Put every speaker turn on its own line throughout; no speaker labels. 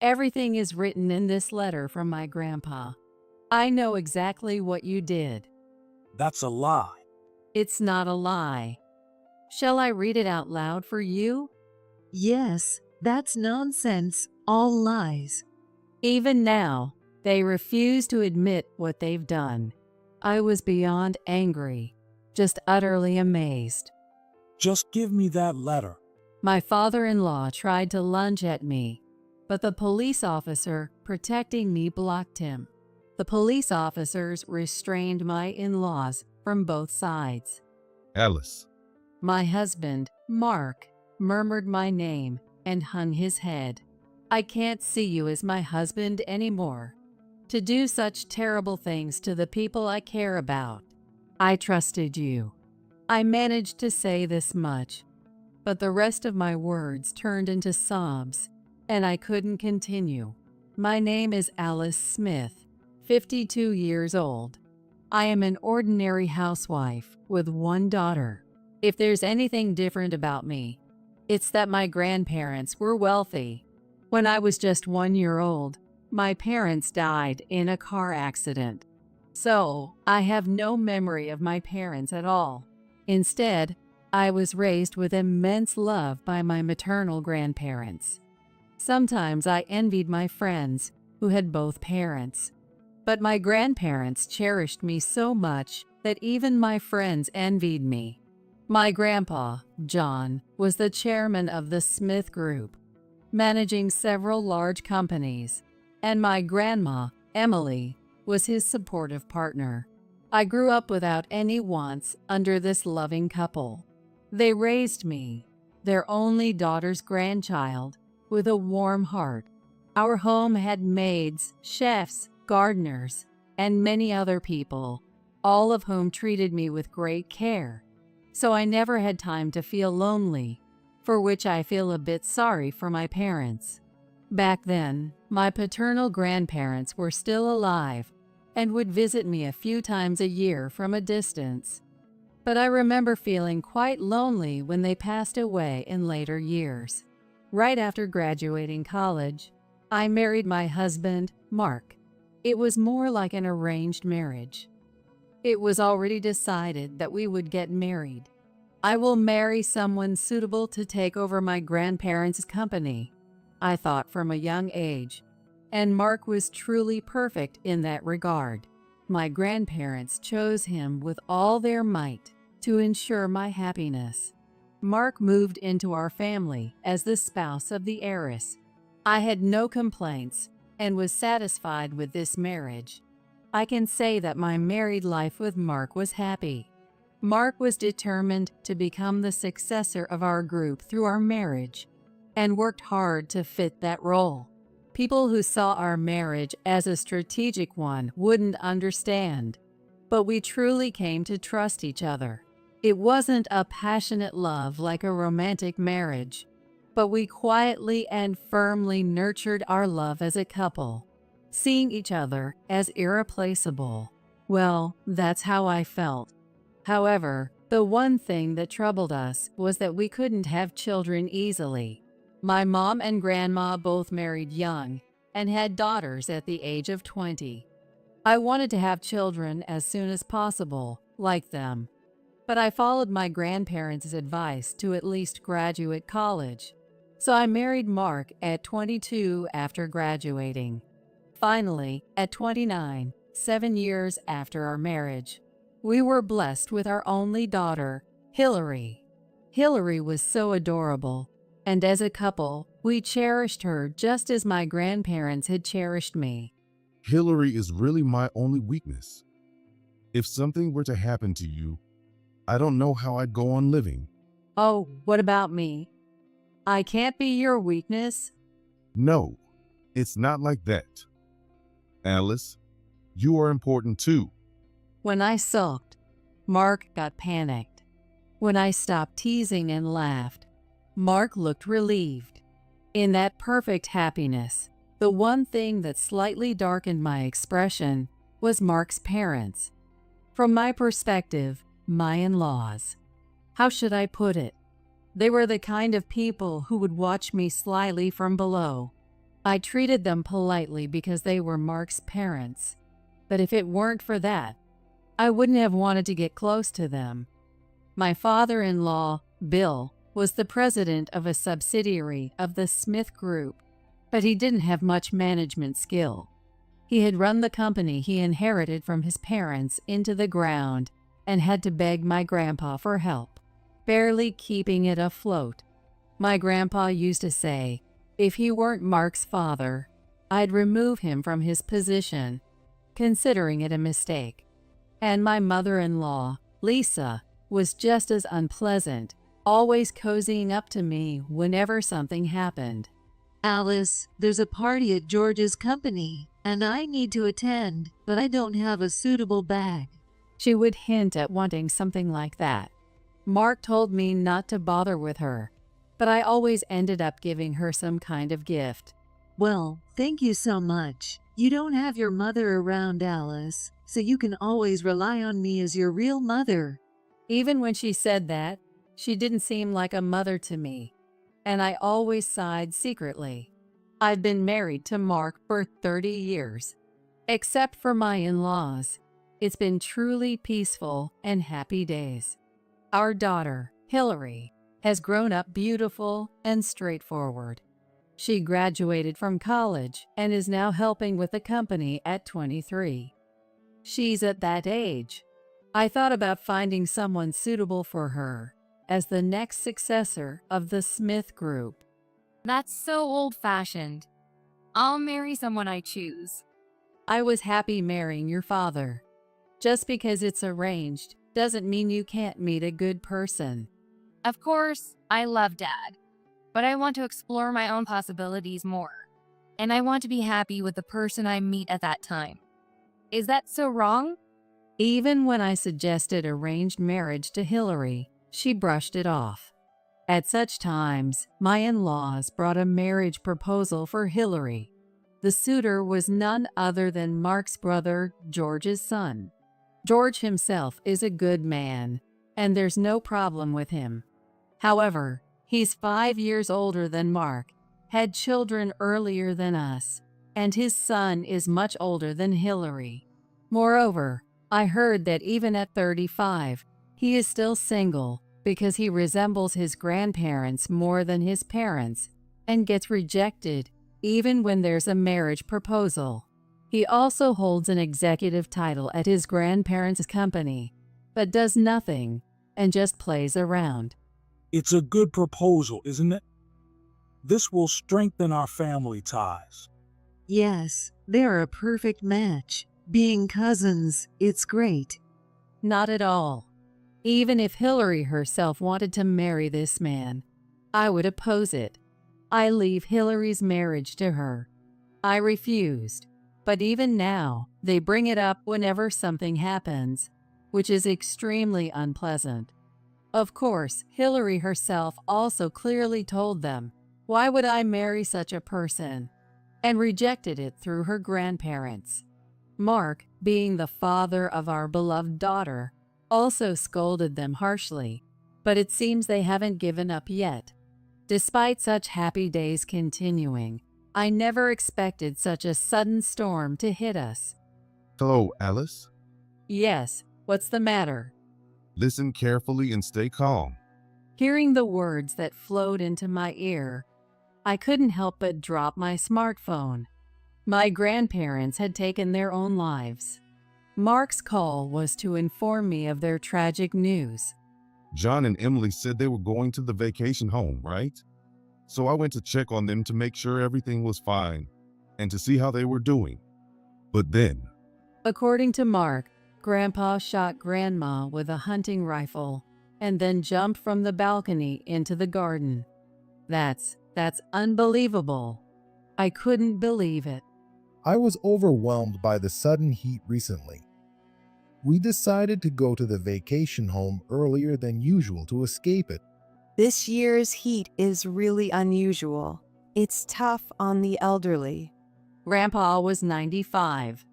Everything is written in this letter from my grandpa. I know exactly what you did.
That's a lie.
It's not a lie. Shall I read it out loud for you?
Yes, that's nonsense, all lies.
Even now, they refuse to admit what they've done. I was beyond angry, just utterly amazed.
Just give me that letter.
My father-in-law tried to lunge at me, but the police officer protecting me blocked him. The police officers restrained my in-laws from both sides.
Alice.
My husband, Mark, murmured my name and hung his head. I can't see you as my husband anymore. To do such terrible things to the people I care about. I trusted you. I managed to say this much, but the rest of my words turned into sobs, and I couldn't continue. My name is Alice Smith, 52 years old. I am an ordinary housewife with one daughter. If there's anything different about me, it's that my grandparents were wealthy. When I was just 1 year old, my parents died in a car accident. So, I have no memory of my parents at all. Instead, I was raised with immense love by my maternal grandparents. Sometimes I envied my friends who had both parents. But my grandparents cherished me so much that even my friends envied me. My grandpa, John, was the chairman of the Smith Group, managing several large companies, and my grandma, Emily, was his supportive partner. I grew up without any wants under this loving couple. They raised me, their only daughter's grandchild, with a warm heart. Our home had maids, chefs, gardeners, and many other people, all of whom treated me with great care. So I never had time to feel lonely, for which I feel a bit sorry for my parents. Back then, my paternal grandparents were still alive and would visit me a few times a year from a distance. But I remember feeling quite lonely when they passed away in later years. Right after graduating college, I married my husband, Mark. It was more like an arranged marriage. It was already decided that we would get married. I will marry someone suitable to take over my grandparents' company, I thought from a young age, and Mark was truly perfect in that regard. My grandparents chose him with all their might to ensure my happiness. Mark moved into our family as the spouse of the heiress. I had no complaints and was satisfied with this marriage. I can say that my married life with Mark was happy. Mark was determined to become the successor of our group through our marriage and worked hard to fit that role. People who saw our marriage as a strategic one wouldn't understand, but we truly came to trust each other. It wasn't a passionate love like a romantic marriage, but we quietly and firmly nurtured our love as a couple, seeing each other as irreplaceable. Well, that's how I felt. However, the one thing that troubled us was that we couldn't have children easily. My mom and grandma both married young and had daughters at the age of 20. I wanted to have children as soon as possible, like them. But I followed my grandparents' advice to at least graduate college. So I married Mark at 22 after graduating. Finally, at 29, 7 years after our marriage, we were blessed with our only daughter, Hillary. Hillary was so adorable, and as a couple, we cherished her just as my grandparents had cherished me.
Hillary is really my only weakness. If something were to happen to you, I don't know how I'd go on living.
Oh, what about me? I can't be your weakness.
No, it's not like that. Alice, you are important too.
When I sulked, Mark got panicked. When I stopped teasing and laughed, Mark looked relieved. In that perfect happiness, the one thing that slightly darkened my expression was Mark's parents. From my perspective, my in-laws. How should I put it? They were the kind of people who would watch me slyly from below. I treated them politely because they were Mark's parents. But if it weren't for that, I wouldn't have wanted to get close to them. My father-in-law, Bill, was the president of a subsidiary of the Smith Group, but he didn't have much management skill. He had run the company he inherited from his parents into the ground and had to beg my grandpa for help, barely keeping it afloat. My grandpa used to say, if he weren't Mark's father, I'd remove him from his position, considering it a mistake. And my mother-in-law, Lisa, was just as unpleasant, always cozying up to me whenever something happened.
Alice, there's a party at George's company, and I need to attend, but I don't have a suitable bag.
She would hint at wanting something like that. Mark told me not to bother with her, but I always ended up giving her some kind of gift.
Well, thank you so much. You don't have your mother around, Alice, so you can always rely on me as your real mother.
Even when she said that, she didn't seem like a mother to me, and I always sighed secretly. I've been married to Mark for 30 years. Except for my in-laws, it's been truly peaceful and happy days. Our daughter, Hillary, has grown up beautiful and straightforward. She graduated from college and is now helping with the company at 23. She's at that age. I thought about finding someone suitable for her as the next successor of the Smith Group.
That's so old-fashioned. I'll marry someone I choose.
I was happy marrying your father. Just because it's arranged doesn't mean you can't meet a good person.
Of course, I love Dad, but I want to explore my own possibilities more. And I want to be happy with the person I meet at that time. Is that so wrong?
Even when I suggested arranged marriage to Hillary, she brushed it off. At such times, my in-laws brought a marriage proposal for Hillary. The suitor was none other than Mark's brother, George's son. George himself is a good man, and there's no problem with him. However, he's 5 years older than Mark, had children earlier than us, and his son is much older than Hillary. Moreover, I heard that even at 35, he is still single because he resembles his grandparents more than his parents and gets rejected even when there's a marriage proposal. He also holds an executive title at his grandparents' company, but does nothing and just plays around.
It's a good proposal, isn't it? This will strengthen our family ties.
Yes, they're a perfect match. Being cousins, it's great.
Not at all. Even if Hillary herself wanted to marry this man, I would oppose it. I leave Hillary's marriage to her. I refused, but even now, they bring it up whenever something happens, which is extremely unpleasant. Of course, Hillary herself also clearly told them, why would I marry such a person? And rejected it through her grandparents. Mark, being the father of our beloved daughter, also scolded them harshly, but it seems they haven't given up yet. Despite such happy days continuing, I never expected such a sudden storm to hit us.
Hello, Alice.
Yes, what's the matter?
Listen carefully and stay calm.
Hearing the words that flowed into my ear, I couldn't help but drop my smartphone. My grandparents had taken their own lives. Mark's call was to inform me of their tragic news.
John and Emily said they were going to the vacation home, right? So I went to check on them to make sure everything was fine and to see how they were doing. But then,
According to Mark, Grandpa shot Grandma with a hunting rifle and then jumped from the balcony into the garden. That's unbelievable. I couldn't believe it.
I was overwhelmed by the sudden heat recently. We decided to go to the vacation home earlier than usual to escape it.
This year's heat is really unusual. It's tough on the elderly.
Grandpa was 95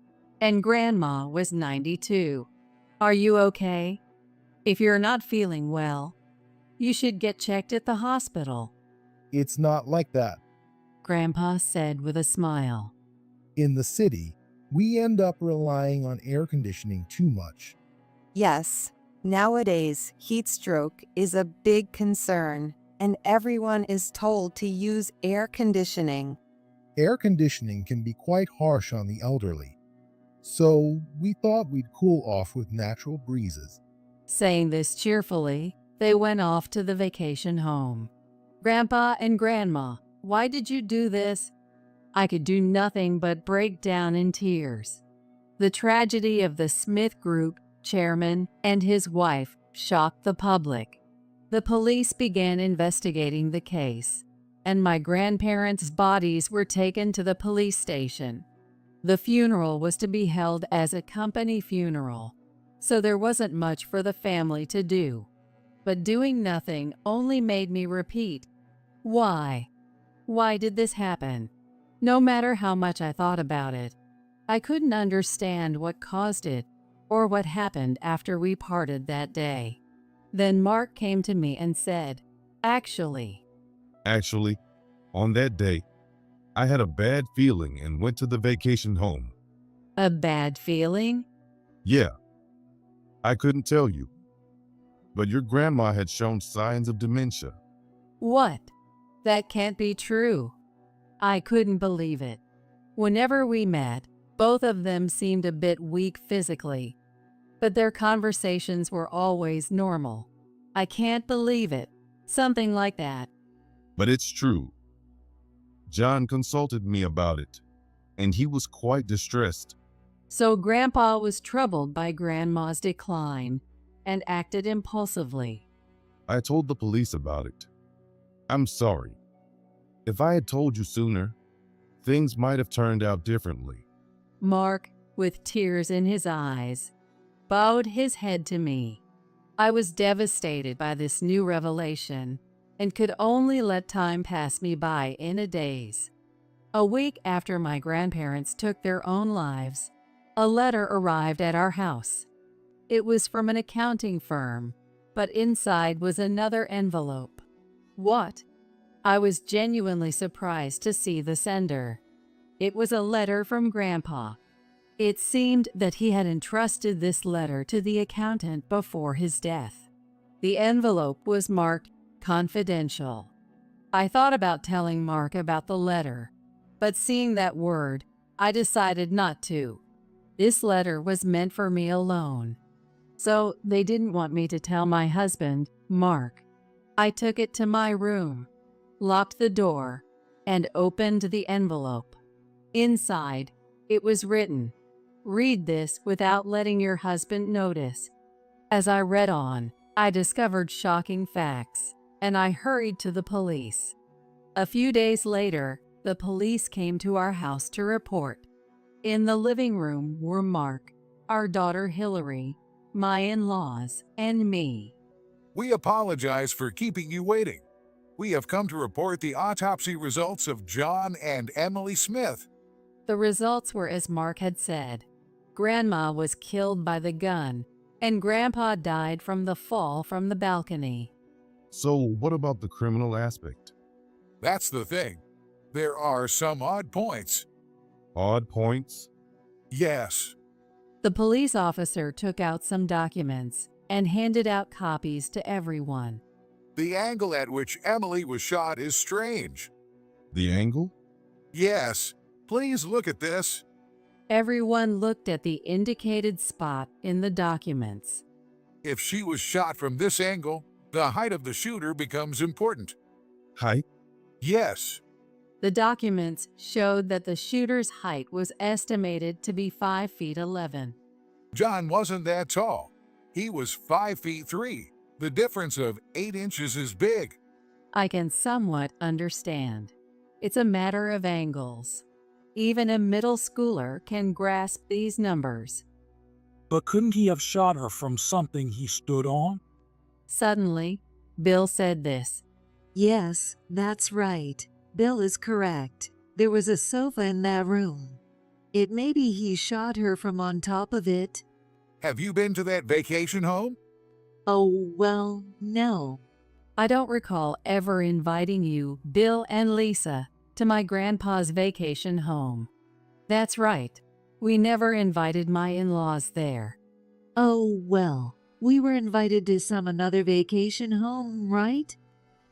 and Grandma was 92. Are you okay? If you're not feeling well, you should get checked at the hospital.
It's not like that.
Grandpa said with a smile.
In the city, we end up relying on air conditioning too much.
Yes, nowadays, heat stroke is a big concern, and everyone is told to use air conditioning.
Air conditioning can be quite harsh on the elderly, so we thought we'd cool off with natural breezes.
Saying this cheerfully, they went off to the vacation home. Grandpa and Grandma, why did you do this? I could do nothing but break down in tears. The tragedy of the Smith Group chairman and his wife shocked the public. The police began investigating the case, and my grandparents' bodies were taken to the police station. The funeral was to be held as a company funeral, so there wasn't much for the family to do. But doing nothing only made me repeat, why? Why did this happen? No matter how much I thought about it, I couldn't understand what caused it or what happened after we parted that day. Then Mark came to me and said, Actually,
on that day, I had a bad feeling and went to the vacation home.
a bad feeling?
Yeah, I couldn't tell you, but your grandma had shown signs of dementia.
What? That can't be true. I couldn't believe it. Whenever we met, both of them seemed a bit weak physically, but their conversations were always normal. I can't believe it. Something like that.
But it's true. John consulted me about it, and he was quite distressed.
So Grandpa was troubled by Grandma's decline and acted impulsively.
I told the police about it. I'm sorry. If I had told you sooner, things might have turned out differently.
Mark, with tears in his eyes, bowed his head to me. I was devastated by this new revelation and could only let time pass me by in a daze. A week after my grandparents took their own lives, a letter arrived at our house. It was from an accounting firm, but inside was another envelope. What? I was genuinely surprised to see the sender. It was a letter from Grandpa. It seemed that he had entrusted this letter to the accountant before his death. The envelope was marked confidential. I thought about telling Mark about the letter, but seeing that word, I decided not to. This letter was meant for me alone. So they didn't want me to tell my husband, Mark. I took it to my room, locked the door, and opened the envelope. Inside, it was written, "Read this without letting your husband notice." As I read on, I discovered shocking facts, and I hurried to the police. A few days later, the police came to our house to report. In the living room were Mark, our daughter Hillary, my in-laws, and me.
We apologize for keeping you waiting. We have come to report the autopsy results of John and Emily Smith.
The results were as Mark had said. Grandma was killed by the gun, and Grandpa died from the fall from the balcony.
So what about the criminal aspect?
That's the thing. There are some odd points.
Odd points?
Yes.
The police officer took out some documents and handed out copies to everyone.
The angle at which Emily was shot is strange.
The angle?
Yes. Please look at this.
Everyone looked at the indicated spot in the documents.
If she was shot from this angle, the height of the shooter becomes important.
Height?
Yes.
The documents showed that the shooter's height was estimated to be 5 feet 11.
John wasn't that tall. He was 5 feet 3. The difference of 8 inches is big.
I can somewhat understand. It's a matter of angles. Even a middle schooler can grasp these numbers.
But couldn't he have shot her from something he stood on?
Suddenly, Bill said this.
Yes, that's right. Bill is correct. There was a sofa in that room. It may be he shot her from on top of it.
Have you been to that vacation home?
Oh, well, no.
I don't recall ever inviting you, Bill and Lisa, to my grandpa's vacation home. That's right. We never invited my in-laws there.
Oh, well, we were invited to some another vacation home, right?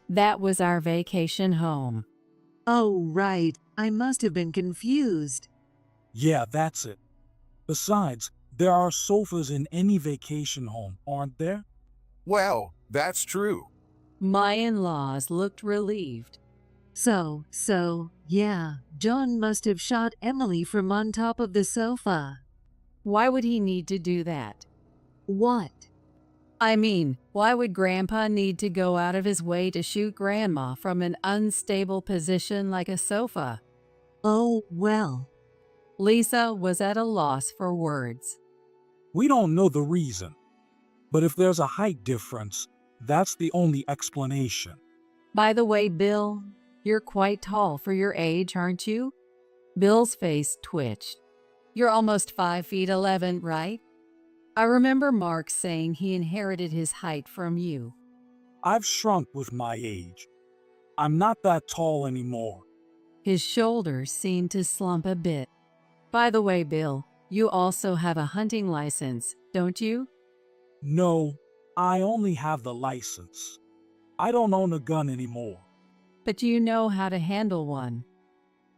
That was our vacation home.
Oh, right. I must have been confused.
Yeah, that's it. Besides, there are sofas in any vacation home, aren't there?
Well, that's true.
My in-laws looked relieved.
Yeah, John must have shot Emily from on top of the sofa.
Why would he need to do that?
What?
I mean, why would Grandpa need to go out of his way to shoot Grandma from an unstable position like a sofa?
Oh, well.
Lisa was at a loss for words.
We don't know the reason. But if there's a height difference, that's the only explanation.
By the way, Bill, you're quite tall for your age, aren't you? Bill's face twitched. You're almost 5 feet 11, right? I remember Mark saying he inherited his height from you.
I've shrunk with my age. I'm not that tall anymore.
His shoulders seemed to slump a bit. By the way, Bill, you also have a hunting license, don't you?
No, I only have the license. I don't own a gun anymore.
But you know how to handle one.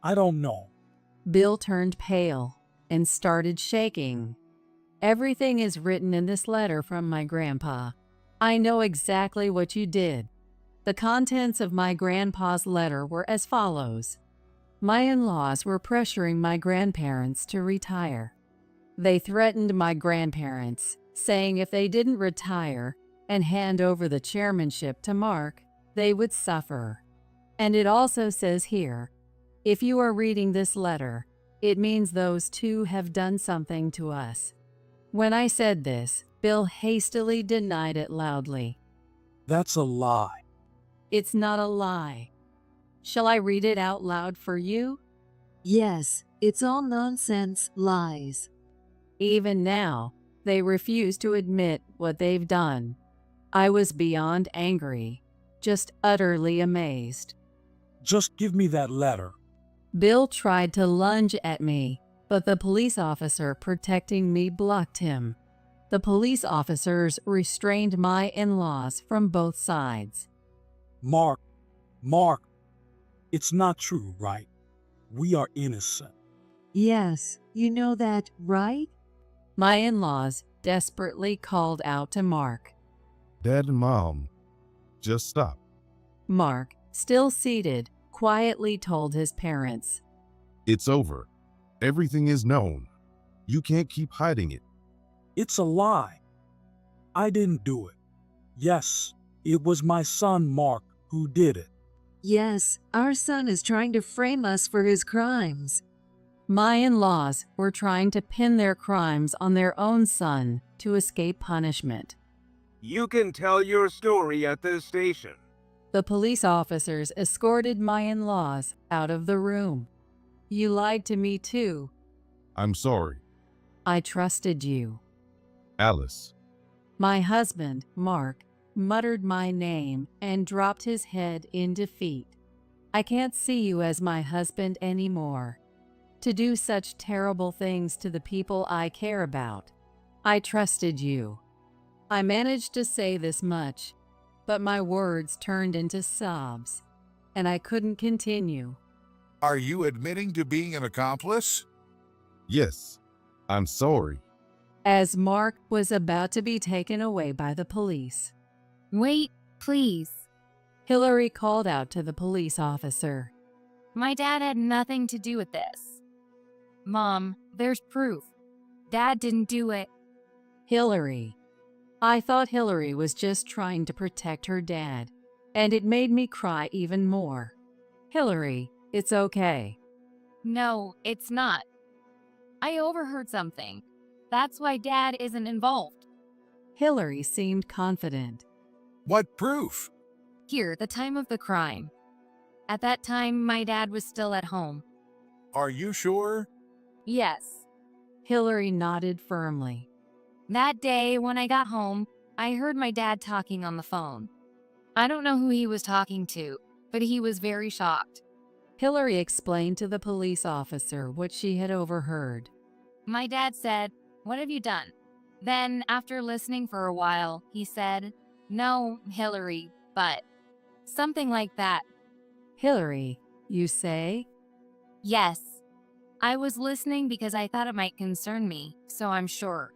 I don't know.
Bill turned pale and started shaking. Everything is written in this letter from my grandpa. I know exactly what you did. The contents of my grandpa's letter were as follows. My in-laws were pressuring my grandparents to retire. They threatened my grandparents, saying if they didn't retire and hand over the chairmanship to Mark, they would suffer. And it also says here, if you are reading this letter, it means those two have done something to us. When I said this, Bill hastily denied it loudly.
That's a lie.
It's not a lie. Shall I read it out loud for you?
Yes, it's all nonsense, lies.
Even now, they refuse to admit what they've done. I was beyond angry, just utterly amazed.
Just give me that letter.
Bill tried to lunge at me, but the police officer protecting me blocked him. The police officers restrained my in-laws from both sides.
Mark, it's not true, right? We are innocent.
Yes, you know that, right?
My in-laws desperately called out to Mark.
Dad and Mom, just stop.
Mark, still seated, quietly told his parents.
It's over. Everything is known. You can't keep hiding it.
It's a lie. I didn't do it. Yes, it was my son Mark who did it.
Yes, our son is trying to frame us for his crimes.
My in-laws were trying to pin their crimes on their own son to escape punishment.
You can tell your story at the station.
The police officers escorted my in-laws out of the room. You lied to me too.
I'm sorry.
I trusted you.
Alice.
My husband, Mark, muttered my name and dropped his head in defeat. I can't see you as my husband anymore. To do such terrible things to the people I care about. I trusted you. I managed to say this much, but my words turned into sobs, and I couldn't continue.
Are you admitting to being an accomplice?
Yes, I'm sorry.
As Mark was about to be taken away by the police,
Wait, please.
Hillary called out to the police officer.
My dad had nothing to do with this. Mom, there's proof. Dad didn't do it.
Hillary. I thought Hillary was just trying to protect her dad, and it made me cry even more. Hillary, it's okay.
No, it's not. I overheard something. That's why Dad isn't involved.
Hillary seemed confident.
What proof?
Here, the time of the crime. At that time, my dad was still at home.
Are you sure?
Yes.
Hillary nodded firmly.
That day, when I got home, I heard my dad talking on the phone. I don't know who he was talking to, but he was very shocked.
Hillary explained to the police officer what she had overheard.
My dad said, "What have you done?" Then, after listening for a while, he said, "No, Hillary, but..." Something like that.
Hillary, you say?
Yes. I was listening because I thought it might concern me, so I'm sure.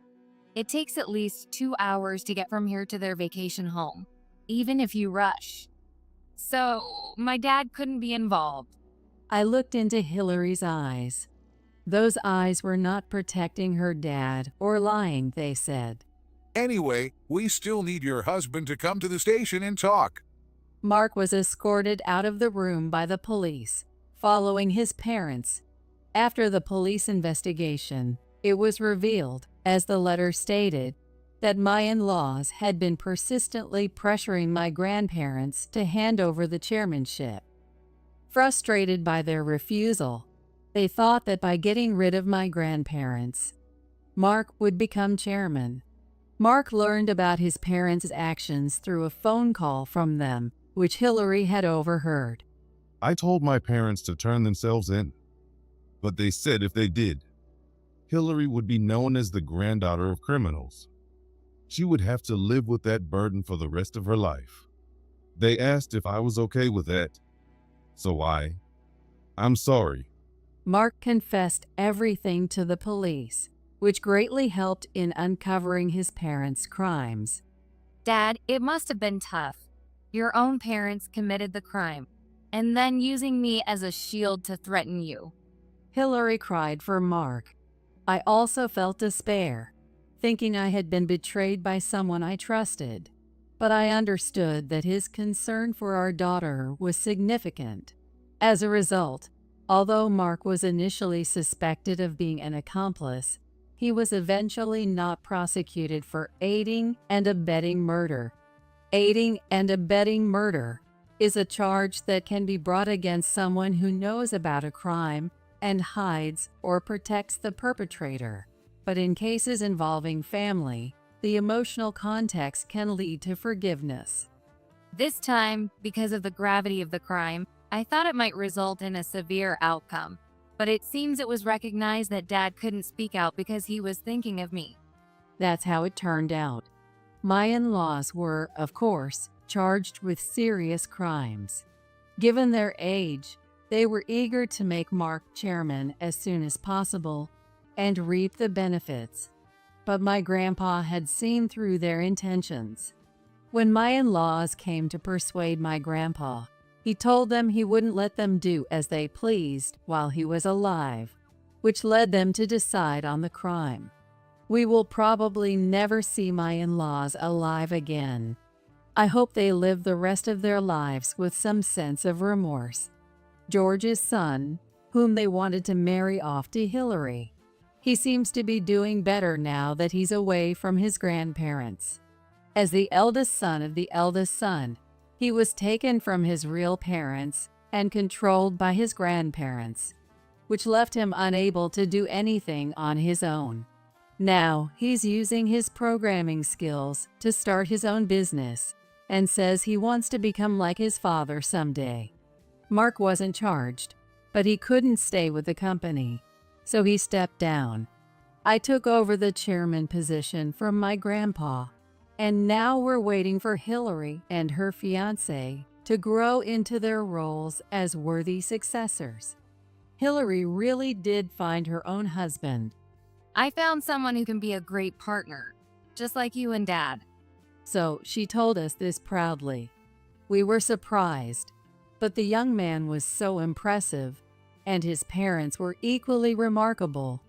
It takes at least 2 hours to get from here to their vacation home, even if you rush. So, my dad couldn't be involved.
I looked into Hillary's eyes. Those eyes were not protecting her dad or lying, they said.
Anyway, we still need your husband to come to the station and talk.
Mark was escorted out of the room by the police, following his parents. After the police investigation, it was revealed, as the letter stated, that my in-laws had been persistently pressuring my grandparents to hand over the chairmanship. Frustrated by their refusal, they thought that by getting rid of my grandparents, Mark would become chairman. Mark learned about his parents' actions through a phone call from them, which Hillary had overheard.
I told my parents to turn themselves in, but they said if they did, Hillary would be known as the granddaughter of criminals. She would have to live with that burden for the rest of her life. They asked if I was okay with that, so I'm sorry.
Mark confessed everything to the police, which greatly helped in uncovering his parents' crimes.
Dad, it must have been tough. Your own parents committed the crime, and then using me as a shield to threaten you.
Hillary cried for Mark. I also felt despair, thinking I had been betrayed by someone I trusted. But I understood that his concern for our daughter was significant. As a result, although Mark was initially suspected of being an accomplice, he was eventually not prosecuted for aiding and abetting murder. Aiding and abetting murder is a charge that can be brought against someone who knows about a crime and hides or protects the perpetrator. But in cases involving family, the emotional context can lead to forgiveness.
This time, because of the gravity of the crime, I thought it might result in a severe outcome, but it seems it was recognized that Dad couldn't speak out because he was thinking of me.
That's how it turned out. My in-laws were, of course, charged with serious crimes. Given their age, they were eager to make Mark chairman as soon as possible and reap the benefits. But my grandpa had seen through their intentions. When my in-laws came to persuade my grandpa, he told them he wouldn't let them do as they pleased while he was alive, which led them to decide on the crime. We will probably never see my in-laws alive again. I hope they live the rest of their lives with some sense of remorse. George's son, whom they wanted to marry off to Hillary. He seems to be doing better now that he's away from his grandparents. As the eldest son of the eldest son, he was taken from his real parents and controlled by his grandparents, which left him unable to do anything on his own. Now he's using his programming skills to start his own business and says he wants to become like his father someday. Mark wasn't charged, but he couldn't stay with the company, so he stepped down. I took over the chairman position from my grandpa, and now we're waiting for Hillary and her fiancé to grow into their roles as worthy successors. Hillary really did find her own husband.
I found someone who can be a great partner, just like you and Dad.
So she told us this proudly. We were surprised, but the young man was so impressive, and his parents were equally remarkable,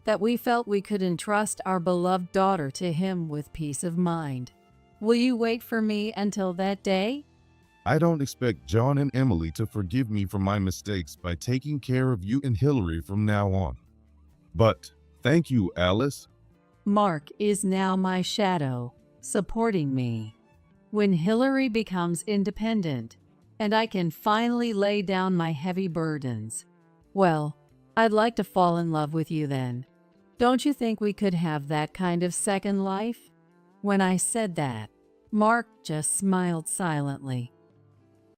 that we felt we could entrust our beloved daughter to him with peace of mind. Will you wait for me until that day?
I don't expect John and Emily to forgive me for my mistakes by taking care of you and Hillary from now on. But thank you, Alice.
Mark is now my shadow, supporting me. When Hillary becomes independent, and I can finally lay down my heavy burdens, well, I'd like to fall in love with you then. Don't you think we could have that kind of second life? When I said that, Mark just smiled silently.